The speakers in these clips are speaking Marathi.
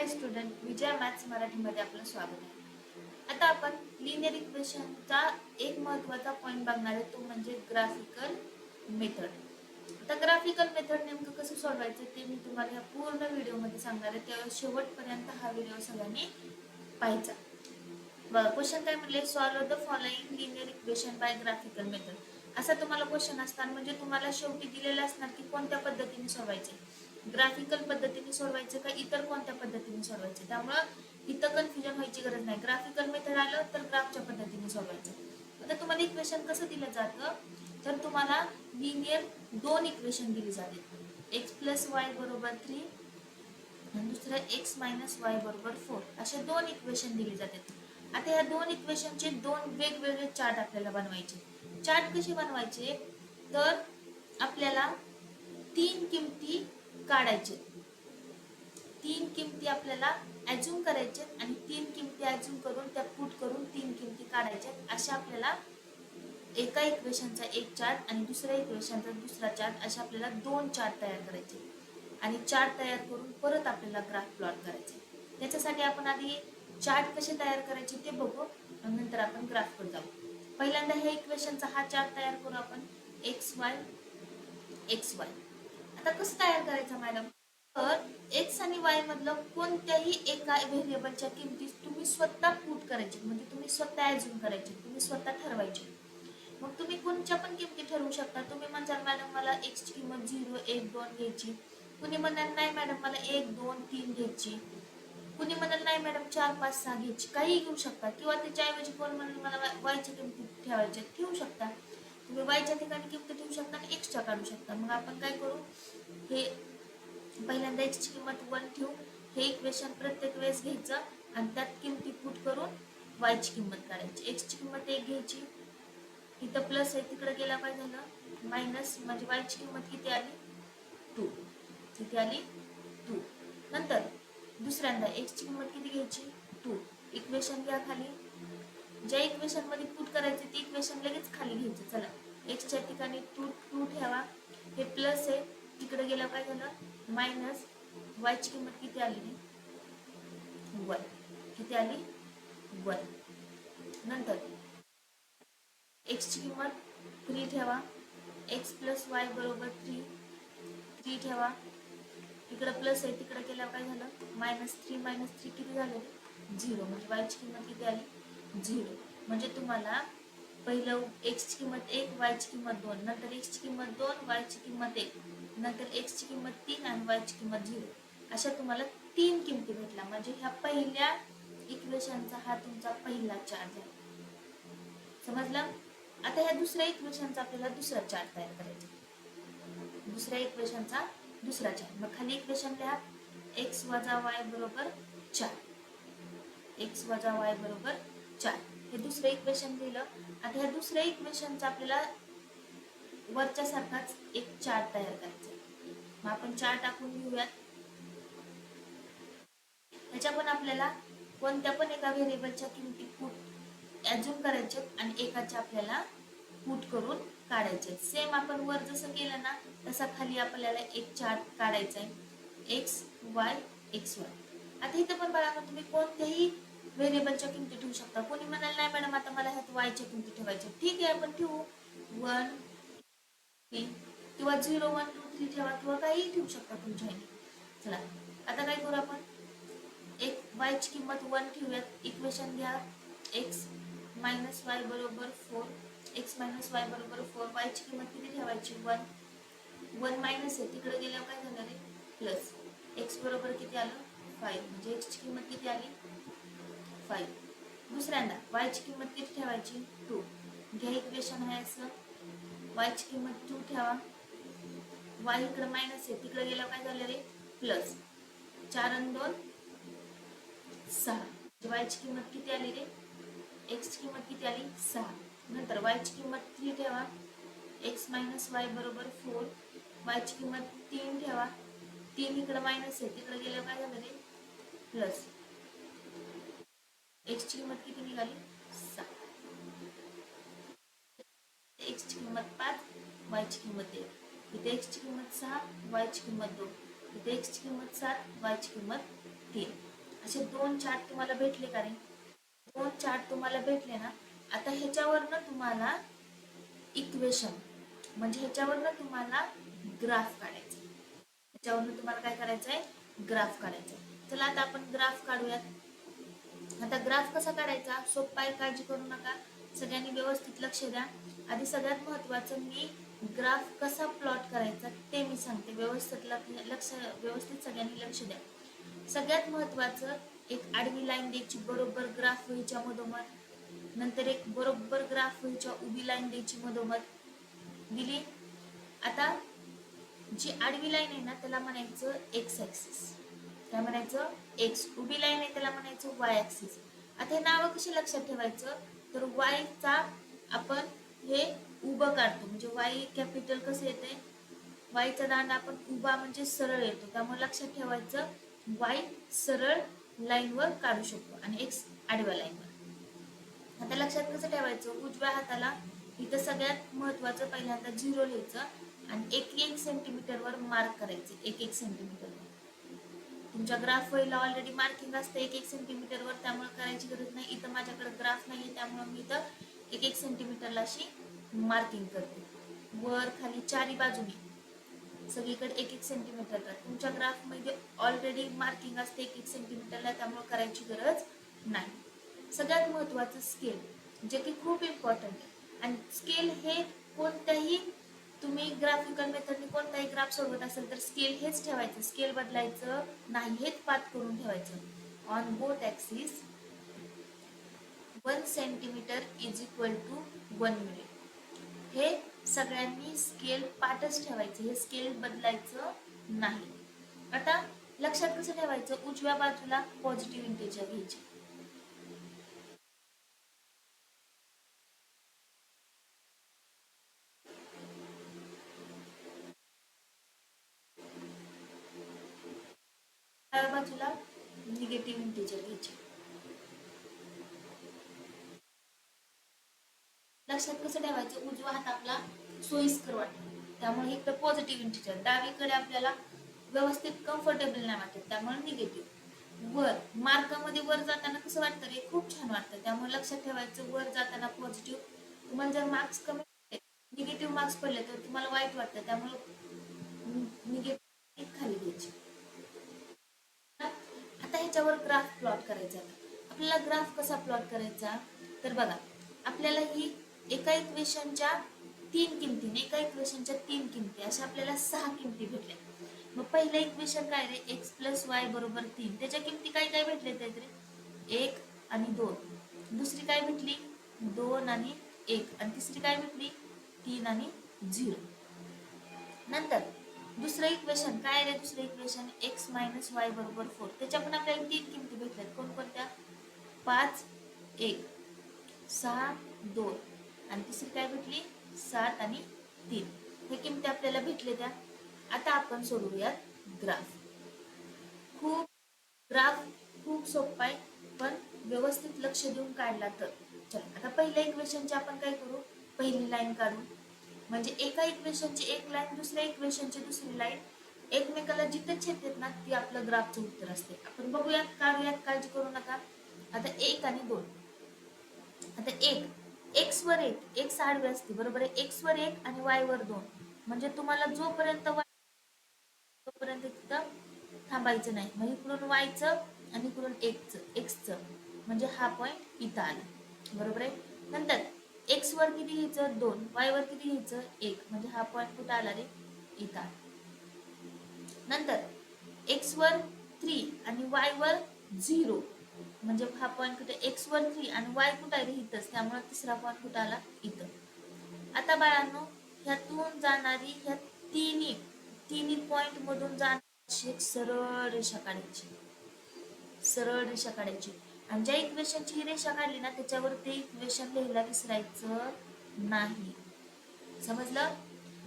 हाय स्टुडंट, विजया मॅथ्स मराठीमध्ये आपलं स्वागत आहे. आता आपण लिनियर इक्वेशनचा एक महत्त्वाचा पॉईंट बघणार आहे, तो म्हणजे ग्राफिकल मेथड. आता ग्राफिकल मेथड नेमकं कसं सोडवायचं ते मी तुम्हाला या पूर्ण व्हिडिओमध्ये सांगणार आहे, त्यावेळेस शेवटपर्यंत हा व्हिडिओ सगळ्यांनी पाहायचा. बघा, क्वेश्चन काय म्हणले, solve the following linear equation by graphical method. असा तुम्हाला क्वेश्चन असतात, म्हणजे तुम्हाला शेवटी दिलेलं असणार की कोणत्या पद्धतीने सोडवायचे, ग्राफिकल पद्धतीने सोडवायचे का इतर कोणत्या पद्धतीने सोडवायचे. त्यामुळं इथं कन्फ्युजन व्हायची गरज नाही. ग्राफिकल मेथड आलं तर ग्राफच्या पद्धतीने सोडवायचं. आता तुम्हाला इक्वेशन कसं दिलं जातं, तर तुम्हाला लिनियर दोन इक्वेशन दिली जाते, एक्स प्लस वाय बरोबर 3 आणि दुसरं एक्स मायनस वाय बरोबर 4, असे दोन इक्वेशन दिले जातात. आता या दोन इक्वेशनचे दोन वेगवेगळे चार्ट आपल्याला बनवायचे. चार्ट कसे बनवायचे, तर आपल्याला तीन किमती काढायचे, तीन किमती आपल्याला ऍज्युम करायचे आणि तीन किमती ऍज्युम करून त्या पुट करून तीन किमती काढायच्या. अशा आपल्याला एका इक्वेशनचा एक चार्ट आणि दुसऱ्या इक्वेशनचा दुसरा चार्ट, अशा आपल्याला दोन चार्ट तयार करायचे आणि चार्ट तयार करून परत आपल्याला ग्राफ प्लॉट करायचे. त्याच्यासाठी आपण आधी चार्ट कसे तयार करायचे ते बघू आणि नंतर आपण ग्राफकडे जाऊ. पहिल्यांदा ह्या इक्वेशनचा हा चार्ट तयार करू आपण, एक्स वाय एक्स वाय. आता कसं तयार करायचं मॅडम, तर एक्स आणि वाय मधलं कोणत्याही एका व्हेरिएबलच्या किमती तुम्ही स्वतः पुट करायची, म्हणजे तुम्ही स्वतः ऍज्युम करायची, तुम्ही स्वतः ठरवायची. मग तुम्ही कोणत्या पण किमती ठरवू शकता. तुम्ही म्हणताल मॅडम मला एक्स ची किंमत 0 1 2 घ्यायची, कुणी म्हणाल नाही मॅडम मला 1 2 3 घ्यायची, कुणी म्हणाल नाही मॅडम 4 5 6 घ्यायची, काही घेऊ शकता. किंवा त्याच्याऐवजी कोण म्हणाल मला वायच्या किमती ठेवायच्या, ठेवू शकता. तुम्ही वायच्या ठिकाणी किमती ठेवू शकता आणि एक्सच्या काढू शकता. मग आपण काय करू, हे पहिल्यांदा एक्स ची किंमत 1 ठेवू, हे इक्वेशन प्रत्येक वेळेस घ्यायचं आणि त्यात किमती पुट करून वायची किंमत काढायची. एक्स ची किंमत 1 घ्यायची, इथं प्लस आहे, तिकडे गेला काय झालं मायनस, म्हणजे वायची किंमत किती आली 2, किती आली 2. नंतर दुसऱ्यांदा एक्स ची किंमत किती घ्यायची 2, इक्वेशन घ्या खाली, ज्या इक्वेशन मध्ये पुट करायचे ते इक्वेशन लगेच खाली घ्यायचे. चला, एक्सच्या ठिकाणी 2 ठेवा, हे प्लस आहे, तिकडे गेला काय झालं मायनस, वायची किंमत किती आली 1, किती आली 1. नंतर एक्स ची किंमत 3 ठेवा, एक्स प्लस वाय बरोबर 3 ठेवा, इकडे प्लस आहे, तिकडे केल्यावर काय झालं मायनस 3 किती झाले 0, म्हणजे वायची किंमत किती आली 0. म्हणजे तुम्हाला पहिलं एक्स ची किंमत 1 वायची किंमत 2, नंतर एक्स ची किंमत 2 वायची किंमत 1, नंतर एक्स ची किंमत 3 आणि वायची किंमत 0, अशा तुम्हाला तीन किमती भेटल्या. म्हणजे ह्या पहिल्या इक्वेशनचा हा तुमचा पहिला चार्ट आहे, समजलं. आता ह्या दुसऱ्या इक्वेशनचा आपल्याला दुसरा चार्ट तयार करायचा, दुसऱ्या इक्वेशनचा दुसरा चार्ट. मग खाली इक्वेशन लिहा, एक्स वजा वाय बरोबर 4, एक्स वजा वाय बरोबर 4, हे दुसरं इक्वेशन लिहिलं. आता ह्या दुसऱ्या इक्वेशनचा आपल्याला वरच्या सारखाच एक चार्ट तयार करायचा. मग आपण चार्ट टाकून घेऊयात. ह्याच्या पण आपल्याला कोणत्या पण एका व्हेरिएबलच्या किमती पुट ऍज्युम करायचे आणि एकाचे आपल्याला पुट करून काढायचे. सेम आपण वर जसं केलं ना तसा खाली आपल्याला एक चार्ट काढायचा आहे, एक्स वाय एक्स वाय. आता इथं पण बघा, तुम्ही कोणत्याही व्हेरिएबलच्या किमती ठेवू शकता. कोणी म्हणाल नाही मॅडम आता मला ह्यात वायच्या किमती ठेवायच्या, ठीक आहे आपण ठेवू 1 3 किंवा 0 1 2 3 ठेवा किंवा काहीही ठेवू शकता तुमच्या ह्याने. चला, आता काय करू आपण, एक वायची किंमत 1 ठेवूयात, इक्वेशन घ्या, एक्स मायनस वाय बरोबर 4, एक्स मायनस वाय बरोबर 4, वायची किंमत किती ठेवायची 1, 1 मायनस आहे, तिकडे गेल्यावर काय झालं रे प्लस, एक्स बरोबर किती आलं 5, म्हणजे एक्सची किंमत किती आली 5. दुसऱ्यांदा वायची किंमत किती ठेवायची 2, घ्या इक्वेशन आहे असं, वायची किंमत 2 ठेवा, वाय इकडे मायनस आहे, तिकडे गेल्यावर काय झालं रे प्लस, 4 आणि 2 6, वायची किंमत किती आली रे, एक्स ची किंमत किती आली 6. नंतर वायची किंमत 3 ठेवा, एक्स मायनस वाय बरोबर 4, वायची किंमत 3 ठेवा, 3 इकडे मायनस आहे, तिकडे गेल्यावर काय झालं रे प्लस, एक्स ची किंमत किती निघाली 6, एक्स ची किंमत 5 वायची किंमत 1, इथे एक्स ची किंमत 6 वायची किंमत 2, इथे एक्स ची किंमत 7 वायची किंमत 3. असे 2 चार्ट तुम्हाला भेटले का रे? 2 चार्ट तुम्हाला भेटले ना. आता ह्याच्यावरनं तुम्हाला इक्वेशन म्हणजे ह्याच्यावरनं तुम्हाला ग्राफ काढायचा. ह्याच्यावरनं तुम्हाला काय करायचं आहे? ग्राफ काढायचा. चला आता आपण ग्राफ काढूयात. आता ग्राफ कसा काढायचा? सोपा आहे, काळजी करू नका. सगळ्यांनी व्यवस्थित लक्ष द्या. आधी सगळ्यात महत्वाचं मी ग्राफ कसा प्लॉट करायचा ते मी सांगते. व्यवस्थित सगळ्यांनी लक्ष द्या. सगळ्यात महत्वाचं एक आडवी लाईन द्यायची बरोबर ग्राफ वहीच्या मधोमध. नंतर एक बरोबर ग्राफ वहीच्या उभी लाईन द्यायची मधोमध. दिली. आता जी आडवी लाईन आहे ना त्याला म्हणायचं एक्स ऍक्सिस. काय म्हणायचं? एक्स. उभी लाईन आहे त्याला म्हणायचं वाय ऍक्सिस. आता हे नाव कशी लक्षात ठेवायचं? तर वायचा आपण हे उभं काढतो म्हणजे वाय कॅपिटल कसं येते? वायचा दांडा आपण उभा म्हणजे सरळ येतो. त्यामुळे लक्षात ठेवायचं वाय सरळ लाईनवर काढू शकतो आणि एक्स आडव्या लाईनवर. आता लक्षात कसं ठेवायचं? उजव्या हाताला इथं सगळ्यात महत्वाचं पहिल्यांदा 0 लिहायचं आणि 1-1 सेंटीमीटरवर मार्क करायचे. 1-1 सेंटीमीटरवर. तुमच्या ग्राफ वहीला ऑलरेडी मार्किंग असतं 1-1 सेंटीमीटरवर, त्यामुळे करायची गरज नाही. इथं माझ्याकडे ग्राफ नाहीये त्यामुळे मी इथं 1-1 सेंटीमीटरला अशी मार्किंग करते. वर खाली चारी बाजूने सगळीकडे 1-1 सेंटीमीटरला. तुमच्या ग्राफ मध्ये ऑलरेडी मार्किंग असते 1-1 सेंटीमीटरला, त्यामुळे करायची गरज नाही. सगळ्यात महत्वाचं स्केल, जे की खूप इम्पॉर्टंट आहे. आणि स्केल हे कोणत्याही तुम्ही ग्राफिकल मेथडने कोणताही ग्राफ सोडवत असेल तर स्केल हेच ठेवायचं. स्केल बदलायचं नाही. हेच पाथ करून ठेवायचं. On both axis 1 centimetre is equal to 1 minute. हे सगळ्यांनी स्केल पाठच ठेवायचं. हे स्केल बदलायचं नाही. आता लक्षात कसं ठेवायचं? उजव्या बाजूला पॉझिटिव्ह इंटिजर घ्यायचे. डाव्या बाजूला निगेटिव्ह इंटिजर घ्यायचे. लक्षात कसं ठेवायचं? उजवा हात आपला सोयीस्कर वाटतो त्यामुळे इकडे पॉझिटिव्ह इंटिजर, डावीकडे आपल्याला व्यवस्थित कम्फर्टेबल नाही वाटत त्यामुळे निगेटिव्ह. वर मार्कामध्ये वर जाताना कसं वाटतं रे? खूप छान वाटतं. त्यामुळे लक्षात ठेवायचं वर जाताना पॉझिटिव्ह. तुम्हाला जर मार्क्स कमी निगेटिव्ह मार्क्स पडले तर तुम्हाला वाईट वाटतं त्यामुळे निगेटिव्ह खाली घ्यायची. आता ह्याच्यावर ग्राफ प्लॉट करायचा. आपल्याला ग्राफ कसा प्लॉट करायचा? तर बघा, आपल्याला ही एका इक्वेशनच्या 3 किमती, एका इक्वेशनच्या 3 किमती अशा आपल्याला 6 किमती भेटल्या. मग पहिलं इक्वेशन काय रे? एक्स प्लस वाय बरोबर 3. त्याच्या किमती काय काय भेटले रे? 1 आणि 2. दुसरी काय भेटली? 2 आणि 1. आणि तिसरी काय भेटली? 3 आणि 0. नंतर दुसरं इक्वेशन काय रे? दुसरं इक्वेशन एक्स मायनस वाय बरोबर 4. त्याच्या पण आपल्याला 3 किमती भेटल्यात. कोणकोणत्या? 5 1, 6 2 आणि तिसरी काय भेटली? 7 आणि 3. हे किमती आपल्याला भेटले त्या. आता आपण सोडवूयात ग्राफ. ग्राफ खूप सोपा आहे पण व्यवस्थित लक्ष देऊन काढला तर. चला आता पहिल्या इक्वेशनची आपण काय करू? पहिली लाईन काढू. म्हणजे एका इक्वेशनची एक लाईन दुसऱ्या इक्वेशनची दुसरी लाईन एकमेकाला जिथे छेदतात ना ती आपलं ग्राफचं उत्तर असते. आपण बघूयात, काढूयात, काळजी करू नका. आता 1 आणि 2. आता 1 एक्स वर 1, एक्स आडवे असते बरोबर आहे. एक्स वर 1 आणि वाय वर 2. म्हणजे तुम्हाला जोपर्यंत तोपर्यंत तिथं थांबायचं नाही. मग इकडून वायचं आणि इकडून एक्सचं म्हणजे हा पॉईंट इथं आला बरोबर आहे. नंतर एक्स वर किती घ्यायचं? 2. वाय वर किती घ्यायचं? 1. म्हणजे हा पॉईंट कुठं आला रे? इथं आला. नंतर एक्स वर 3 आणि वाय वर 0 म्हणजे हा पॉईंट कुठे? एक्स वर 3 आणि वाय कुठं आहे रे? इथंच. त्यामुळे तिसरा पॉईंट कुठं आला? इथं. आता बाळांनो, ह्यातून जाणारी ह्या तिन्ही पॉइंट मधून जाणारी एक सरळ रेषा काढायची. सरळ रेषा काढायची आणि ज्या इक्वेशनची ही रेषा काढली ना त्याच्यावर ते इक्वेशन लिहायला विसरायचं नाही. समजलं?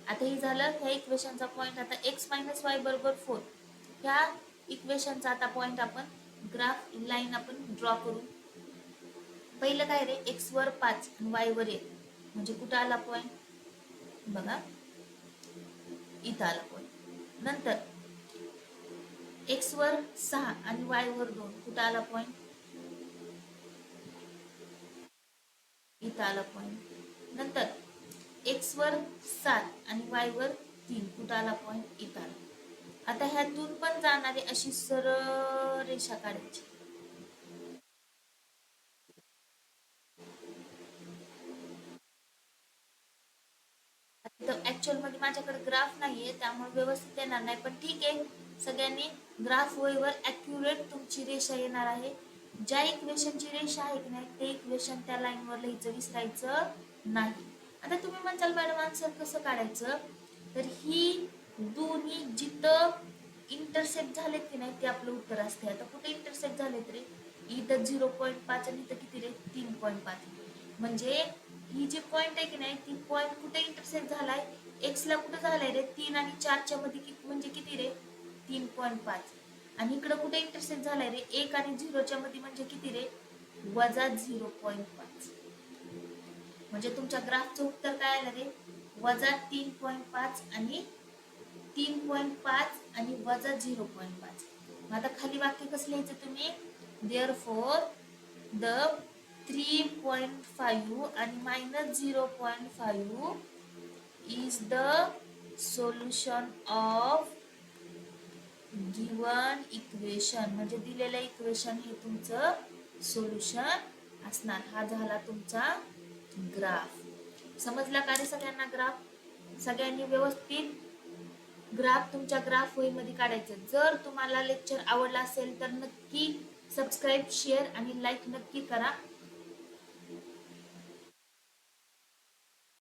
आता हे झालं ह्या इक्वेशनचा पॉइंट. आता एक्स मायनस वाय बरोबर 4 ह्या इक्वेशनचा आता पॉइंट आपण ग्राफ लाईन आपण ड्रॉ करू. पहिलं काय रे? एक्स वर 5 आणि वाय वर 1 म्हणजे कुठं आला पॉइंट? बघा इथं आला पॉइंट. नंतर एक्स वर 6 आणि वाय वर 2, कुठं आला पॉइंट? इथं आला पॉइंट. नंतर एक्स वर 7 आणि वाय वर 3, कुठं आला पॉइंट? इथं आला. आता ह्यातून पण जाणारी अशी सरळ रेषा काढायची. ऍक्च्युअल मध्ये माझ्याकडे ग्राफ नाहीये त्यामुळे व्यवस्थित येणार नाही, पण ठीक आहे. सगळ्यांनी ग्राफ वहीवर ॲक्युरेट तुमची रेषा येणार आहे. ज्या इक्वेशनची रेषा आहे की नाही ते इक्वेशन त्या लाईनवर लिहायचं, विसरायचं नाही. आता तुम्ही म्हणताल मॅडम आन्सर कसं काढायचं, तर ही दोन्ही जिथं इंटरसेक्ट झालेत की नाही ते आपलं उत्तर असते. आता कुठे इंटरसेक्ट झालेत रे? इथं 0.5 आणि इथं किती रे? 3.5. म्हणजे ही जी पॉइंट आहे की नाही ती पॉइंट कुठे इंटरसेक्ट झालाय? एक्स ला कुठे झालाय रे? 3 आणि 4च्या मध्ये म्हणजे किती रे? 3.5. आणि इकडे कुठे इंटरसेक्ट झालाय रे? 1 आणि 0च्या मध्ये म्हणजे किती रे? वजा 0.5. म्हणजे तुमच्या ग्राफचं उत्तर काय आलं रे? वजा 3.5 आणि 3.5 आणि वजा 0.5. मग आता खाली वाक्य कसं लिहायचं तुम्ही? देअरफॉर द 3.5 आणि minus 0.5 is the solution of given equation. म्हणजे दिलेलं इक्वेशन हे तुमचं सोल्युशन असणार. हा झाला तुमचा ग्राफ. समजला का रे सगळ्यांना ग्राफ? सगळ्यांनी व्यवस्थित ग्राफ तुमच्या ग्राफ वहीमध्ये काढायचं. जर तुम्हाला लेक्चर आवडला असेल तर नक्की सबस्क्राईब, शेअर आणि लाईक नक्की करा.